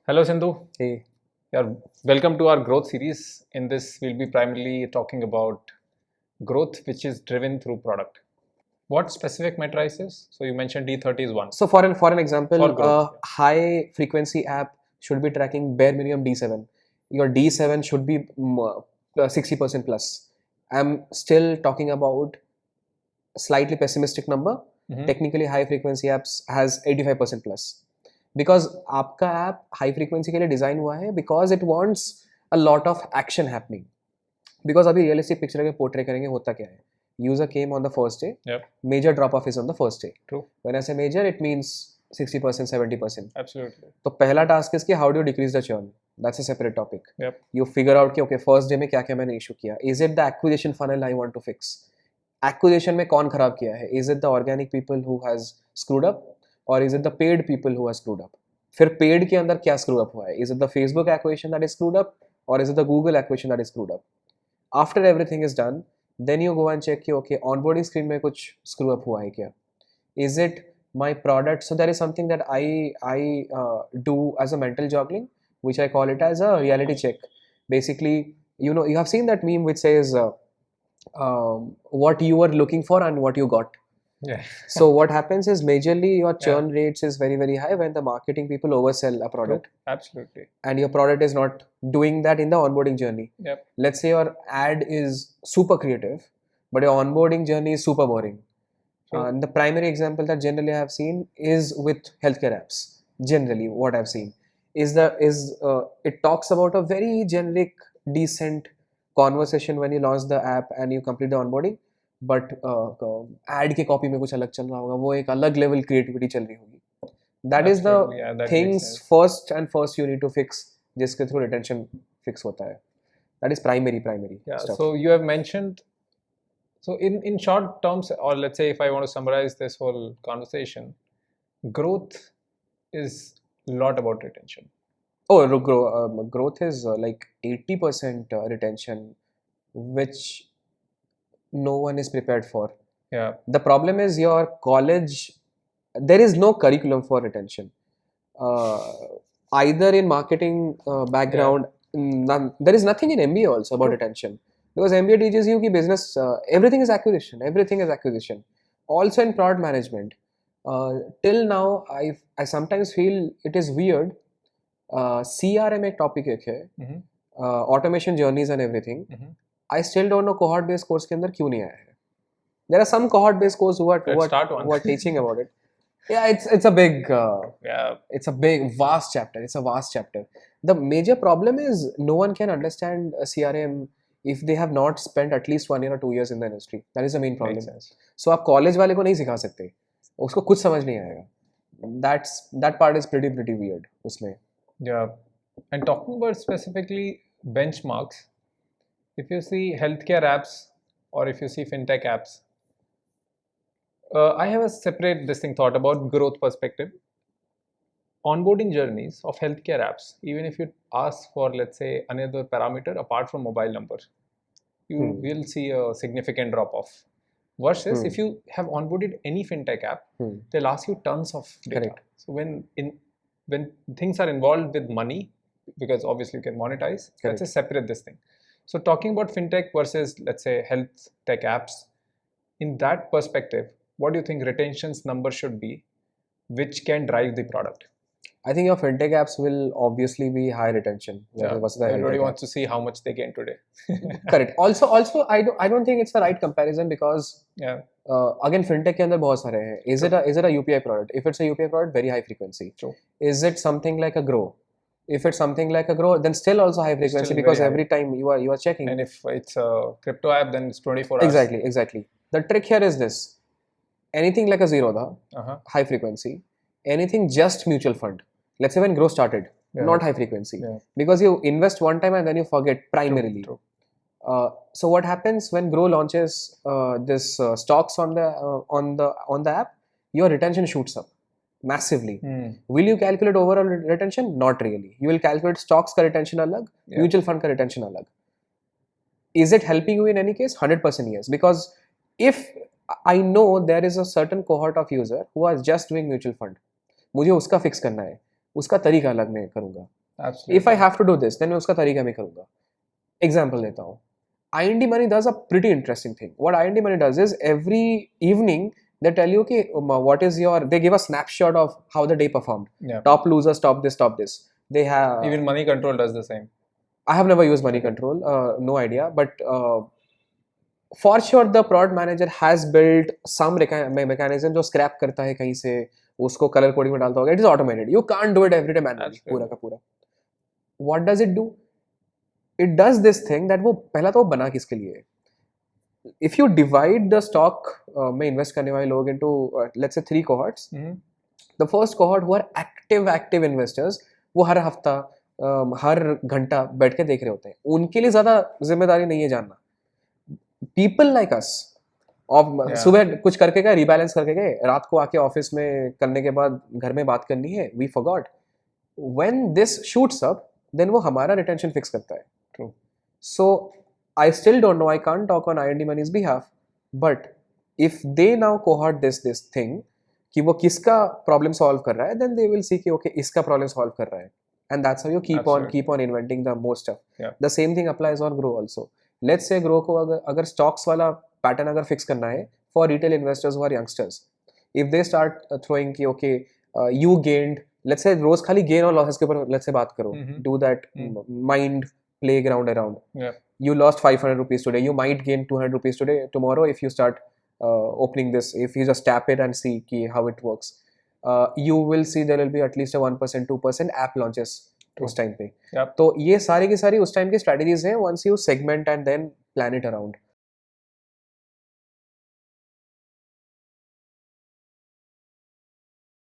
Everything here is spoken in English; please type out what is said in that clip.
Hello Sindhu. Hey. Yeah, welcome to our growth series. In this, we'll be primarily talking about growth which is driven through product. What specific matrices? So you mentioned D30 is one So for an example, for growth. high frequency app should be tracking bare minimum D7. Your D7 should be 60% plus. I'm still talking about a slightly pessimistic number. Mhm. Technically, high frequency apps has 85% plus. Because आपका app high frequency के लिए design हुआ है because it wants a lot of action happening. Because अभी realistic picture अगर portray करेंगे होता क्या है? User came on the first day. Yep. Major drop off is on the first day. True. When I say major, it means 60%, 70%. Absolutely. तो पहला task is कि how do you decrease the churn? That's a separate topic. Yep. You figure out कि okay first day में क्या क्या मैंने issue किया. Is it the acquisition funnel I want to fix? Acquisition में कौन खराब किया है? Is it the organic people who has screwed up or is it the paid people who has screwed up? फिर paid के अंदर क्या screw up हुआ है? Is it the Facebook acquisition that is screwed up or is it the Google acquisition that is screwed up? After everything is done, then you go and check कि okay onboarding screen में कुछ screw up हुआ है क्या? Is it my product? So there is something that I do as a mental juggling, which I call it as a reality check. Basically, you know, you have seen that meme which says what you were looking for and what you got. Yeah. So what happens is majorly your churn rates is very very high when the marketing people oversell a product. True. Absolutely. And your product is not doing that in the onboarding journey. Yep. Let's say your ad is super creative, but your onboarding journey is super boring. And the primary example that generally I have seen is with healthcare apps. Generally, what I've seen is it talks about a very generic, decent conversation when you launch the app and you complete the onboarding. But ad के copy में कुछ अलग चल रहा होगा, वो एक अलग level creativity चल रही होगी. That is the things first you need to fix, जिसके through retention fix होता है. That is primary Yeah. stuff. So you have mentioned. So in short terms, or let's say if I want to summarize this whole conversation, growth is a lot about retention. Oh, growth is like 80% retention, which no one is prepared for. Yeah. The problem is your college, there is no curriculum for retention. Either in marketing background, there is nothing in MBA also about retention. Because MBA teaches you that business, everything is acquisition. Also in product management. Till now, I sometimes feel it is weird. CRM एक topic है, automation journeys and everything. I still don't know cohort based course के अंदर क्यों नहीं आया है. There are some cohort based courses who are teaching about it. Yeah, it's a big it's a big vast chapter. It's a vast chapter. The major problem is no one can understand a CRM if they have not spent at least 1 year or 2 years in the industry. That is the main problem. So आप college वाले को नहीं सिखा सकते, उसको कुछ समझ नहीं आएगा. That part is pretty weird उसमें. Yeah, and talking about specifically benchmarks, if you see healthcare apps or if you see fintech apps, I have a separate thought about growth perspective. Onboarding journeys of healthcare apps, even if you ask for, let's say, another parameter apart from mobile number, you will see a significant drop off. Versus if you have onboarded any fintech app, they'll ask you tons of data. Correct. So when things are involved with money, because obviously you can monetize, let's say separate this thing. So talking about fintech versus, let's say, health tech apps, in that perspective, what do you think retention's number should be, which can drive the product? I think your fintech apps will obviously be high retention. Everybody wants to see how much they gain today. Correct. Also, I don't think it's the right comparison because again fintech के अंदर बहुत सारे हैं. Is it a UPI product? If it's a UPI product, very high frequency. True. Is it something like a Grow? If it's something like a Grow, then still also high frequency because every time you are checking. And if it's a crypto app, then it's 24 hours. Exactly. The trick here is this: anything like a Zerodha, high frequency. Anything just mutual fund. Let's say when Grow started, not high frequency, because you invest one time and then you forget primarily. True. So what happens when Grow launches this stocks on the app? Your retention shoots up massively. Will you calculate overall retention? Not really. You will calculate stocks ka retention alag, mutual fund ka retention alag. Is it helping you in any case? 100% yes. Because if I know there is a certain cohort of user who are just doing mutual fund, मुझे उसका fix करना है. उसका तरीका अलग मैं करूंगा. Absolutely. If I have to do this, then मैं उसका तरीका मैं करूंगा. Example देता हूँ. IND Money does a pretty interesting thing. What IND Money does is every evening they tell you, okay, what is your, they give a snapshot of how the day performed. Yeah. Top losers, top this, top this. They have, Even Money Control does the same. I have never used Money Okay. Control, no idea, but for sure the product manager has built some mechanism जो scrap करता है कहीं से, उसको color coding में डालता होगा. It is automated. You can't do it every day manually. Absolutely. पूरा का पूरा. What does it do? It does this thing that वो पहला तो वो बना किसके लिए है? If you divide the stock में invest करने वाले लोग into let's say 3 cohorts, the first cohort who are active investors, वो हर हफ्ता हर घंटा बैठ के देख रहे होते हैं. उनके लिए ज़्यादा जिम्मेदारी नहीं है जानना. People like us, Yeah. सुबह कुछ करके गए, रीबैलेंस करके गए, रात को आके ऑफिस में करने के बाद घर में बात करनी है, we forgot. When this shoots up, then वो हमारा retention fix करता है. True. So I still don't know, I can't talk on IND Money's behalf, but if they now cohort this thing कि वो किसका problem solve कर रहा है, then they will see कि okay इसका problem solve कर रहा है, and that's how you keep on inventing the more stuff. Yeah. The same thing applies on Grow also. Let's say Grow को अगर stocks वाला pattern अगर fix करना है for retail investors who are youngsters, if they start throwing कि okay you gained, let's say रोज खाली gain और losses के ऊपर let's say बात करो, do that mind playground around. Yeah. You lost 500 rupees today, you might gain 200 rupees today. Tomorrow if you start opening this, if you just tap it and see ki how it works, you will see there will be at least a 1% 2% app launches उस time पे. Yep. तो ये सारी की सारी उस time की strategies हैं once you segment and then plan it around.